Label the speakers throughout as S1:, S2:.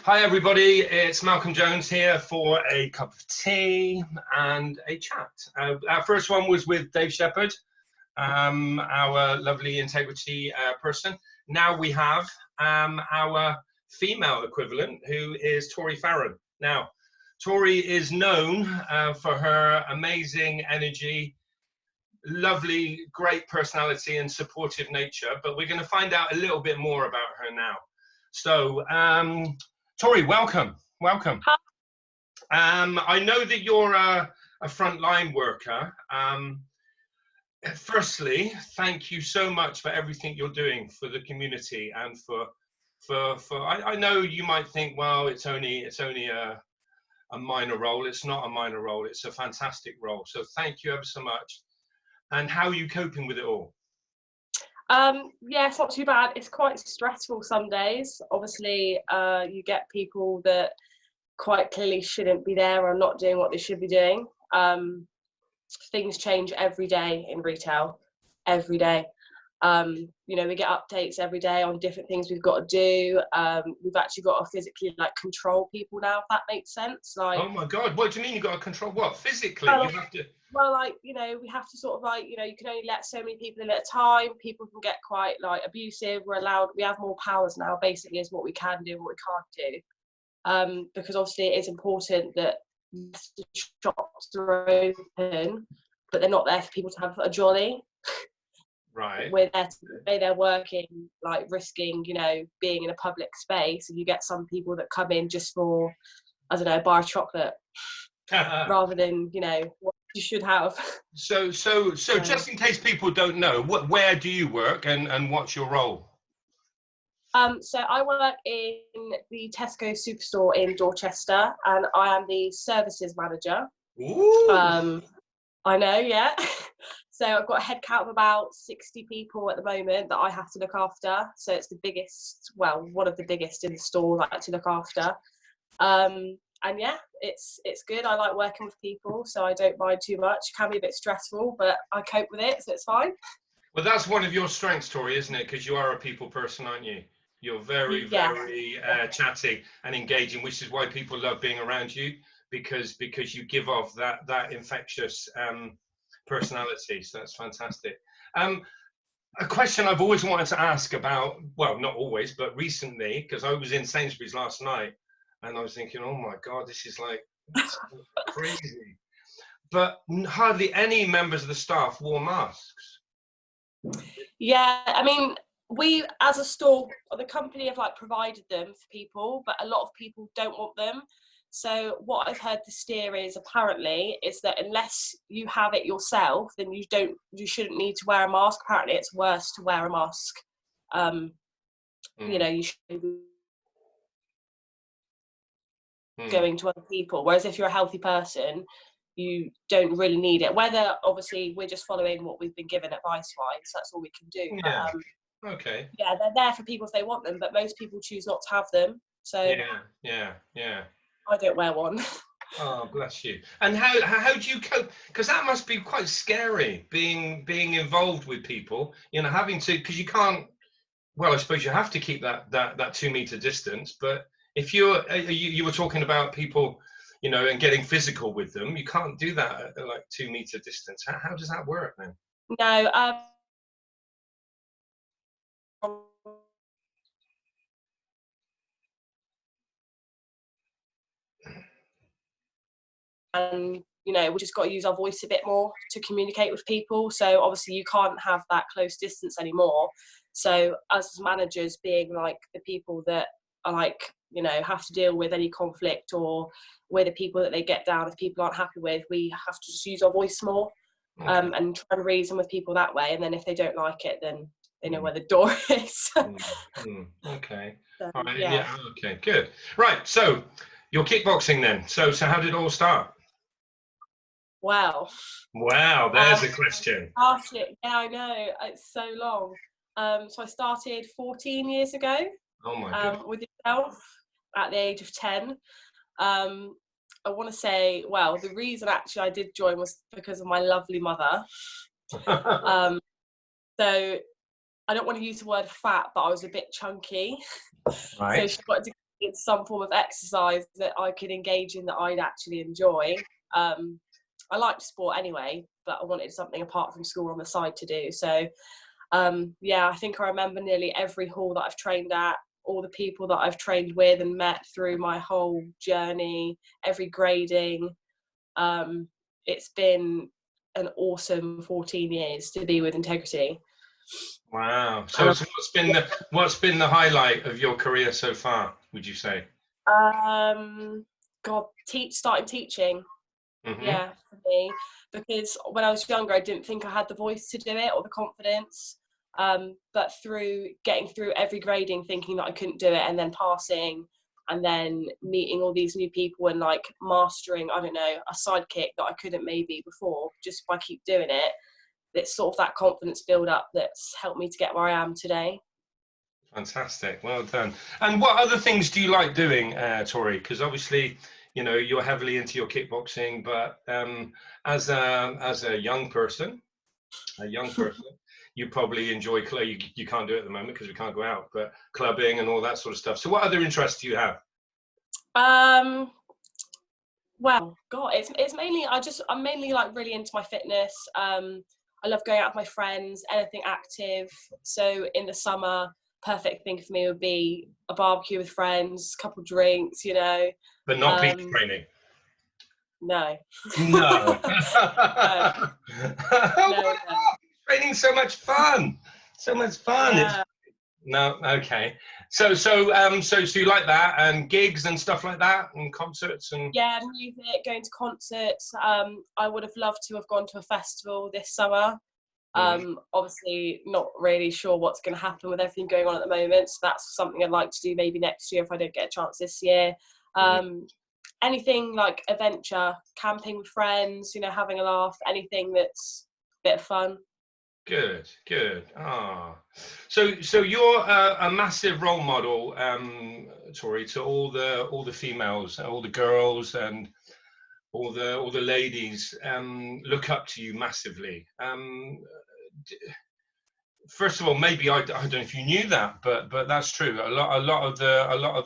S1: Hi everybody, it's Malcolm Jones here for a cup of tea and a chat. Our first one was with Dave Shepherd, our lovely integrity person. Now we have our female equivalent, who is Tori Farran. Now, Tori is known for her amazing energy, lovely, great personality and supportive nature, but we're going to find out a little bit more about her now. So, Tori, welcome.
S2: Hi.
S1: I know that you're a frontline worker. Firstly, thank you so much for everything you're doing for the community and I know you might think, well, it's only a minor role. It's not a minor role. It's a fantastic role. So thank you ever so much. And how are you coping with it all?
S2: Yeah, it's not too bad. It's quite stressful some days. Obviously, you get people that quite clearly shouldn't be there or not doing what they should be doing. Things change every day in retail, every day. You know, we get updates every day on different things we've got to do. We've actually got to physically control people now, if that makes sense.
S1: Oh my God, what do you mean you got to control what? Physically? You have to...
S2: Well, you know, we have to sort of you can only let so many people in at a time. People can get quite abusive. We have more powers now, basically, is what we can do and what we can't do. Because obviously it is important that the shops are open, but they're not there for people to have a jolly.
S1: Right.
S2: We're there they're working, risking, being in a public space, and you get some people that come in just for, I don't know, a bar of chocolate, rather than, what you should have.
S1: So just in case people don't know, where do you work and what's your role?
S2: So I work in the Tesco Superstore in Dorchester, and I am the services manager.
S1: Ooh.
S2: I know, yeah. So I've got a head count of about 60 people at the moment that I have to look after. So it's the biggest, well, one of the biggest in the store that I have to look after. And yeah, it's good. I like working with people, so I don't mind too much. It can be a bit stressful, but I cope with it, so it's fine.
S1: Well, that's one of your strengths, Tori, isn't it? Because you are a people person, aren't you? You're very, very chatty and engaging, which is why people love being around you, because you give off that infectious personality. So that's fantastic. A question I've always wanted to ask about, well, not always, but recently, because I was in Sainsbury's last night, and I was thinking, oh my God, this is crazy. But hardly any members of the staff wore masks.
S2: Yeah, I mean, we as a store, the company have provided them for people, but a lot of people don't want them. So what I've heard the steer is apparently is that unless you have it yourself, then you shouldn't need to wear a mask. Apparently it's worse to wear a mask. You know, you should be going to other people, whereas if you're a healthy person, you don't really need it. Whether obviously we're just following what we've been given advice wise, that's all we can do.
S1: Yeah. Okay.
S2: Yeah, they're there for people if they want them, but most people choose not to have them. So
S1: yeah.
S2: I don't wear one.
S1: Oh, bless you. And how do you cope? Because that must be quite scary, being involved with people, having to, because you can't, well, I suppose you have to keep that 2 meter distance, but if you were talking about people, and getting physical with them, you can't do that at 2 meter distance. How does that work then?
S2: No, and we just got to use our voice a bit more to communicate with people. So obviously you can't have that close distance anymore. So us as managers, being the people that are have to deal with any conflict, or we're the people that they get down if people aren't happy with, we have to just use our voice more. Okay. And try and reason with people that way, and then if they don't like it, then they know where the door is.
S1: Okay.
S2: So,
S1: all right. Yeah. Okay, good. Right, so you're kickboxing then. So how did it all start?
S2: Wow,
S1: there's a question.
S2: Yeah, I know, it's so long. So I started 14 years ago.
S1: Oh my goodness.
S2: With yourself at the age of 10. I want to say, well, the reason actually I did join was because of my lovely mother. So I don't want to use the word fat, but I was a bit chunky.
S1: Right.
S2: So she wanted to it's some form of exercise that I could engage in that I'd actually enjoy. I liked sport anyway, but I wanted something apart from school on the side to do. So yeah, I think I remember nearly every hall that I've trained at, all the people that I've trained with and met through my whole journey, every grading. It's been an awesome 14 years to be with Integrity.
S1: Wow. So what's been the highlight of your career so far, would you say?
S2: God, starting teaching.
S1: Mm-hmm.
S2: Yeah, for me, because when I was younger, I didn't think I had the voice to do it or the confidence. But through getting through every grading, thinking that I couldn't do it, and then passing, and then meeting all these new people and like mastering, I don't know, a sidekick that I couldn't maybe before, just by keep doing it. It's sort of that confidence build up that's helped me to get where I am today.
S1: Fantastic, well done. And what other things do you like doing, Tori? Because obviously, you know, you're heavily into your kickboxing, but as a young person, you probably enjoy you can't do it at the moment because we can't go out, but clubbing and all that sort of stuff. So what other interests do you have?
S2: Well, God, it's mainly I'm mainly like really into my fitness. I love going out with my friends, anything active. So in the summer, perfect thing for me would be a barbecue with friends, a couple drinks, you know.
S1: But not peak training.
S2: No.
S1: No.
S2: No. No.
S1: Training's so much fun. So much fun.
S2: Yeah.
S1: No, okay. So you like that, and gigs and stuff like that, and concerts and
S2: yeah, music, going to concerts. I would have loved to have gone to a festival this summer. Obviously not really sure what's going to happen with everything going on at the moment, so that's something I'd like to do maybe next year if I don't get a chance this year. Anything like adventure, camping with friends, you know, having a laugh, anything that's a bit of fun.
S1: Good. Ah, so you're a massive role model, Tori, to all the females, all the girls, and all the ladies look up to you massively. First of all, maybe I don't know if you knew that, but that's true. A lot of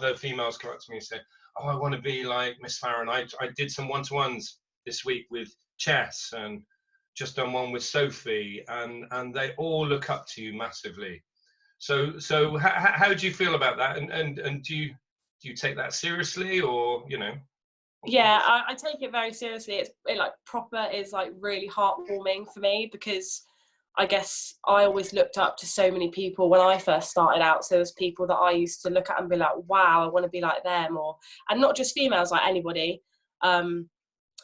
S1: the females come up to me and say, "Oh, I want to be like Miss Farran. I did some one-to-ones this week with chess and just done one with Sophie, and they all look up to you massively." So how do you feel about that? And do you take that seriously, or you know?
S2: Yeah, I take it very seriously. It like proper is like really heartwarming for me, because I guess I always looked up to so many people when I first started out. So there's people that I used to look at and be like, wow, I want to be like them, and not just females, like anybody.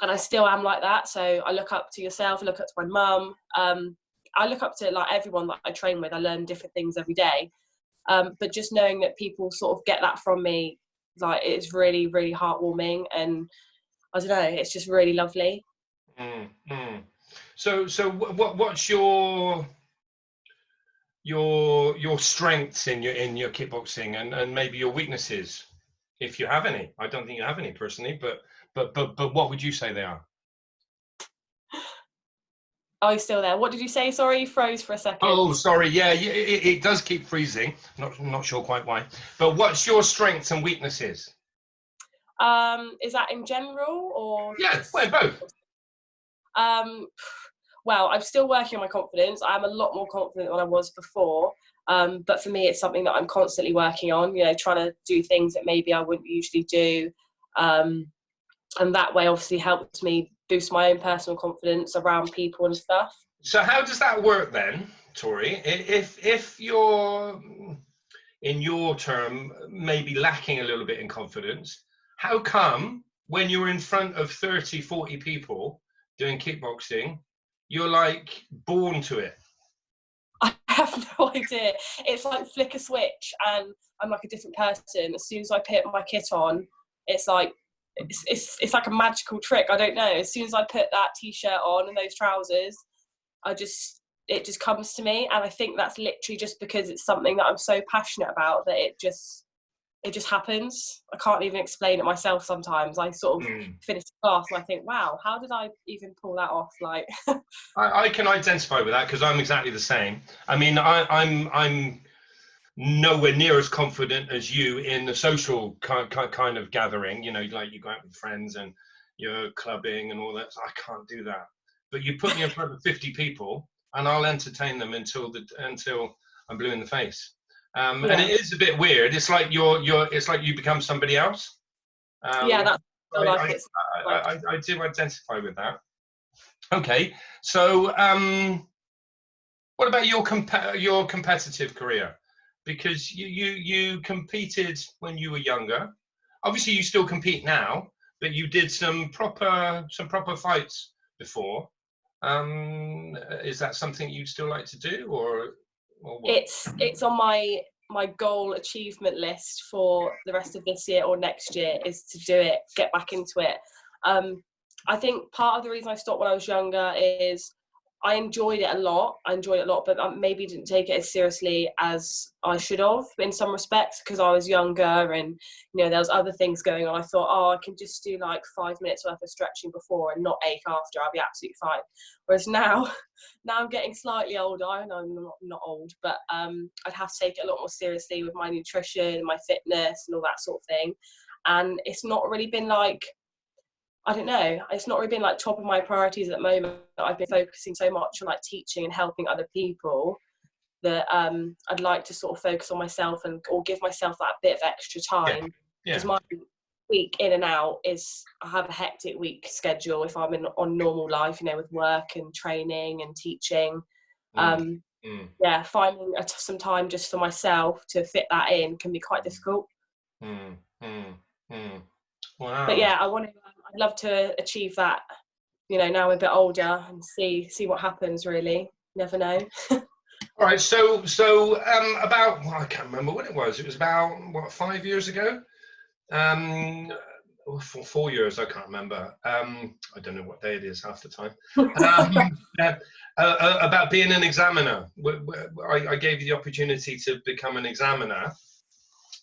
S2: And I still am like that. So I look up to yourself, I look up to my mum. I look up to like everyone that I train with. I learn different things every day. But just knowing that people sort of get that from me, like, it's really, really heartwarming, and I don't know, it's just really lovely.
S1: So what's your strengths in your kickboxing, and maybe your weaknesses, if you have any? I don't think you have any personally, but what would you say they are?
S2: Oh, you're still there. What did you say? Sorry, you froze for a second.
S1: Oh, sorry. Yeah, it does keep freezing. Not sure quite why. But what's your strengths and weaknesses?
S2: Is that in general, or?
S1: Yeah, well, both.
S2: Well, I'm still working on my confidence. I'm a lot more confident than I was before. But for me, it's something that I'm constantly working on, you know, trying to do things that maybe I wouldn't usually do. And that way obviously helps me boost my own personal confidence around people and stuff.
S1: So how does that work then, Tori? If you're, in your term, maybe lacking a little bit in confidence, how come when you're in front of 30, 40 people doing kickboxing, you're like born to it?
S2: I have no idea. It's like flick a switch and I'm like a different person. As soon as I put my kit on, it's like it's like a magical trick. I don't know. As soon as I put that t-shirt on and those trousers, it just comes to me. And I think that's literally just because it's something that I'm so passionate about that it just happens. I can't even explain it myself sometimes. I sort of finish the class and I think, wow, how did I even pull that off? Like,
S1: I can identify with that because I'm exactly the same. I mean, I'm nowhere near as confident as you in the social kind of gathering, you know, like you go out with friends and you're clubbing and all that. I can't do that. But you put me in front of 50 people and I'll entertain them until I'm blue in the face. And it is a bit weird. It's like it's like you become somebody else.
S2: Yeah, that's like it's like.
S1: I do identify with that. Okay, so what about your competitive career? Because you competed when you were younger. Obviously, you still compete now, but you did some proper fights before. Is that something you'd still like to do, or what?
S2: It's on my goal achievement list for the rest of this year or next year is to do it, get back into it. I think part of the reason I stopped when I was younger is I enjoyed it a lot. But I maybe didn't take it as seriously as I should have in some respects because I was younger and, you know, there was other things going on. I thought, oh, I can just do like 5 minutes worth of stretching before and not ache after. I'll be absolutely fine. Whereas now I'm getting slightly older. I know I'm not old, but I'd have to take it a lot more seriously with my nutrition, my fitness and all that sort of thing. And it's not really been like, I don't know, it's not really been like top of my priorities at the moment. I've been focusing so much on like teaching and helping other people that I'd like to sort of focus on myself or give myself that bit of extra time. Because my week in and out is, I have a hectic week schedule if I'm on normal life, you know, with work and training and teaching. Yeah, finding some time just for myself to fit that in can be quite difficult.
S1: Wow.
S2: But yeah, I'd love to achieve that, you know, now I'm a bit older and see what happens really. Never know.
S1: All right, so about, well, I can't remember when it was. It was about, what, 5 years ago? 4 years, I can't remember. I don't know what day it is half the time. About being an examiner. I gave you the opportunity to become an examiner,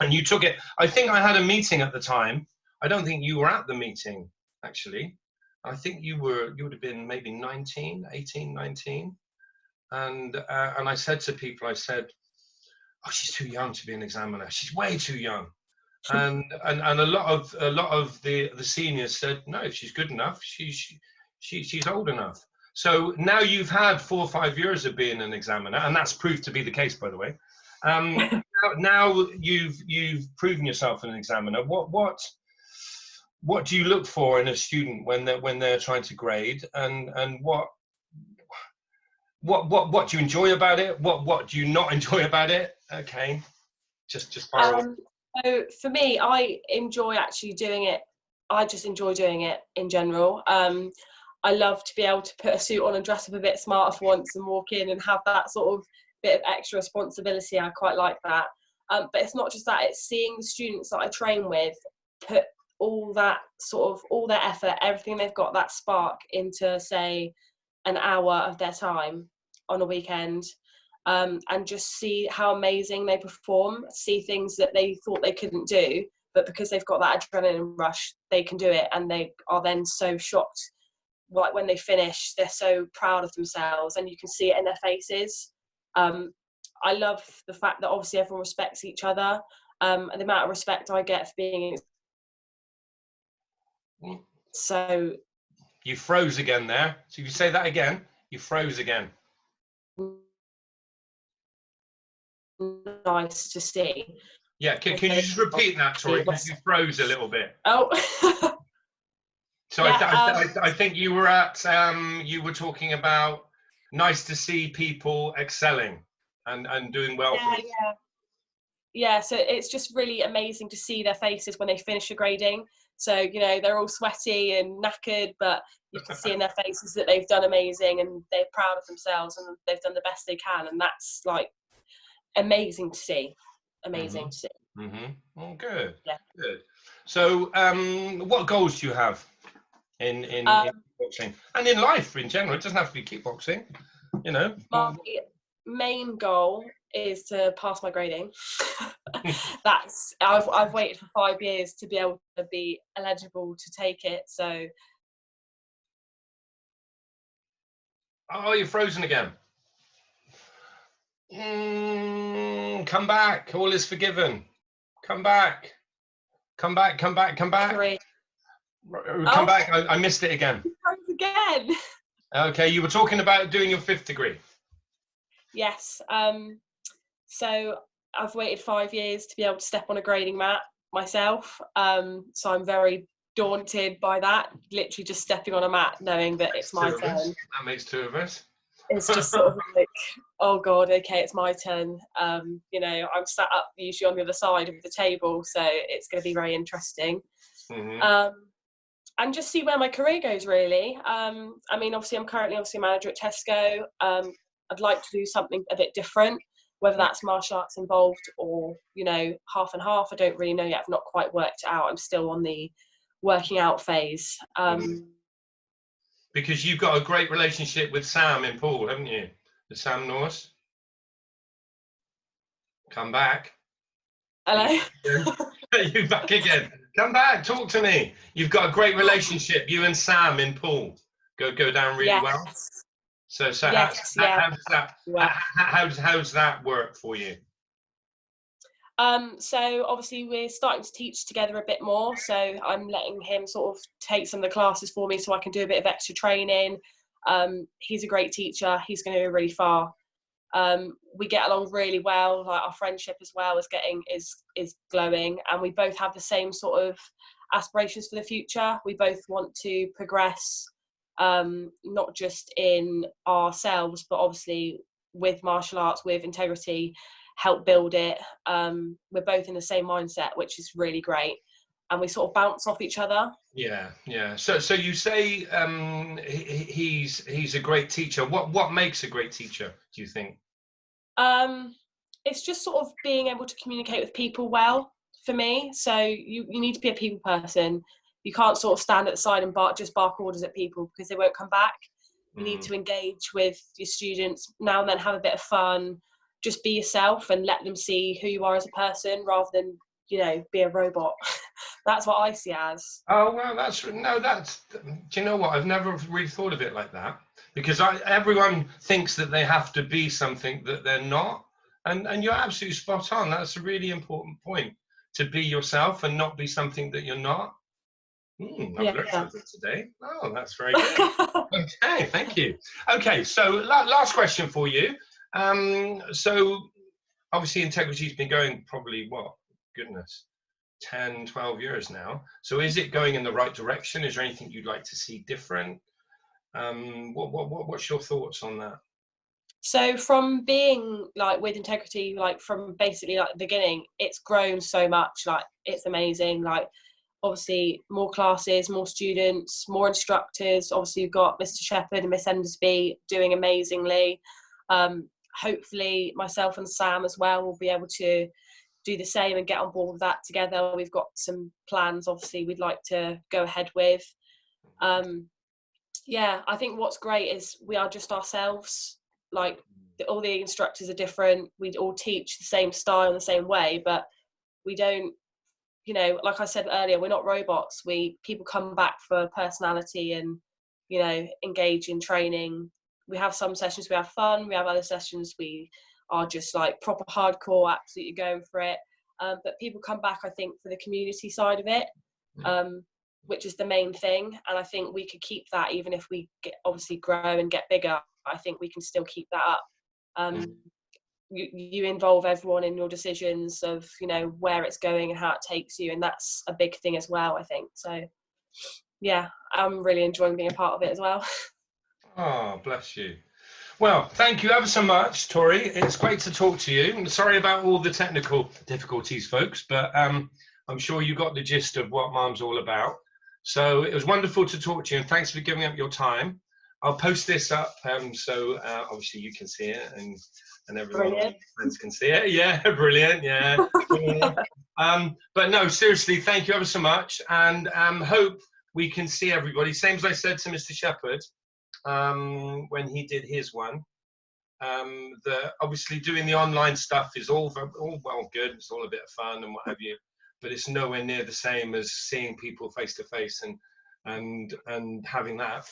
S1: and you took it. I think I had a meeting at the time. I don't think you were at the meeting, actually. I think you would have been maybe 18, 19. And I said to people, I said, oh, she's too young to be an examiner. She's way too young. And a lot of the seniors said, no, she's good enough. She's old enough. So now you've had 4 or 5 years of being an examiner, and that's proved to be the case, by the way. Now you've proven yourself an examiner. What do you look for in a student when they're trying to grade, and what do you enjoy about it? What do you not enjoy about it? Okay, just fire away.
S2: So for me, I enjoy actually doing it. I just enjoy doing it in general. I love to be able to put a suit on and dress up a bit smarter for once and walk in and have that sort of bit of extra responsibility. I quite like that. But it's not just that, it's seeing the students that I train with put all their effort, everything they've got, that spark into, say, an hour of their time on a weekend, and just see how amazing they perform, see things that they thought they couldn't do, but because they've got that adrenaline rush, they can do it, and they are then so shocked. Like when they finish, they're so proud of themselves, and you can see it in their faces. I love the fact that obviously everyone respects each other, and the amount of respect I get for being. So
S1: you froze again there. So if you say that again, you froze again.
S2: Nice to see.
S1: Yeah, can you just repeat that, Tori? Because you froze a little bit.
S2: Oh.
S1: So yeah, I think you were you were talking about nice to see people excelling and doing well.
S2: Yeah, so it's just really amazing to see their faces when they finish the grading. So, you know, they're all sweaty and knackered, but you can see in their faces that they've done amazing and they're proud of themselves and they've done the best they can. And that's like amazing to see. Amazing to see.
S1: Oh, good.
S2: Yeah.
S1: Good. So, what goals do you have in kickboxing and in life in general? It doesn't have to be kickboxing, you know.
S2: My main goal is to pass my grading. I've waited for 5 years to be able to be eligible to take it. So.
S1: Oh, you're frozen again. Come back. All is forgiven. Come back. Come back. Come back. Come back.
S2: 3.
S1: Come back. I missed it again.
S2: Again.
S1: Okay, you were talking about doing your 5th degree.
S2: Yes. So I've waited 5 years to be able to step on a grading mat myself. So I'm very daunted by that. Literally just stepping on a mat, knowing that it's my turn.
S1: That makes 2 of us.
S2: It's just sort of like, oh God, okay, it's my turn. You know, I'm sat up usually on the other side of the table, so it's going to be very interesting. And just see where my career goes, really. I mean, obviously, I'm currently a manager at Tesco. I'd like to do something a bit different, whether that's martial arts involved or, you know, half and half. I don't really know yet. I've not quite worked it out. I'm still on the working out phase.
S1: Because you've got a great relationship with Sam in Poole, haven't you? With Sam Norris. Come back.
S2: Hello.
S1: You back again. Come back. Talk to me. You've got a great relationship, you and Sam in Poole. Go down really well. So
S2: yes,
S1: how does that work for you?
S2: So obviously we're starting to teach together a bit more. So I'm letting him sort of take some of the classes for me so I can do a bit of extra training. He's a great teacher. He's going to go really far. We get along really well. Like our friendship as well is glowing, and we both have the same sort of aspirations for the future. We both want to progress, not just in ourselves, but obviously with martial arts, with integrity, help build it. We're both in the same mindset, which is really great, and we sort of bounce off each other.
S1: Yeah. So you say he's a great teacher. What makes a great teacher, do you think?
S2: It's just sort of being able to communicate with people well for me. So you need to be a people person. You can't sort of stand at the side and bark orders at people because they won't come back. You need to engage with your students now and then, have a bit of fun, just be yourself and let them see who you are as a person rather than, you know, be a robot. That's what I see as.
S1: Oh, well, do you know what? I've never really thought of it like that, because everyone thinks that they have to be something that they're not. And you're absolutely spot on. That's a really important point, to be yourself and not be something that you're not. I've learned something today. Oh, that's very good. Okay, thank you. Okay, so last question for you. So obviously Integrity's been going probably, 10, 12 years now. So is it going in the right direction? Is there anything you'd like to see different? What's your thoughts on that?
S2: So from being like with Integrity, like from basically like the beginning, it's grown so much. Like it's amazing. Like obviously more classes, more students, more instructors. Obviously you've got Mr. Shepherd and Miss Endersby doing amazingly. Hopefully myself and Sam as well will be able to do the same and get on board with that together. We've got some plans obviously we'd like to go ahead with. I think what's great is we are just ourselves. Like all the instructors are different. We all teach the same style in the same way, but we don't, you know, like I said earlier, we're not robots. People come back for personality and, you know, engage in training. We have some sessions we have fun. We have other sessions we are just like proper hardcore, absolutely going for it. But people come back, I think, for the community side of it, which is the main thing. And I think we could keep that even if we obviously grow and get bigger. I think we can still keep that up. You involve everyone in your decisions of, you know, where it's going and how it takes you, and that's a big thing as well, I think. So yeah, I'm really enjoying being a part of it as well.
S1: Oh, bless you. Well, thank you ever so much, Tori. It's great to talk to you. I'm sorry about all the technical difficulties, folks, but I'm sure you got the gist of what Mum's all about. So it was wonderful to talk to you, and thanks for giving up your time. I'll post this up so obviously you can see it, and everyone friends can see it. Yeah, brilliant. Yeah. But no, seriously, thank you ever so much, and hope we can see everybody. Same as I said to Mr. Shepherd when he did his one. Obviously doing the online stuff is all well good. It's all a bit of fun and what have you, but it's nowhere near the same as seeing people face to face and having that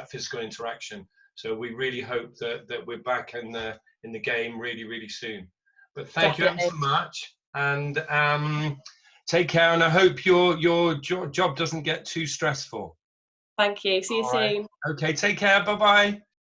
S1: physical interaction. So we really hope that we're back in in the game really, really soon. But thank you
S2: Definitely.
S1: ever so much, and take care. And I hope your job doesn't get too stressful.
S2: Thank you. See you
S1: All right.
S2: soon.
S1: Okay. Take care. Bye bye.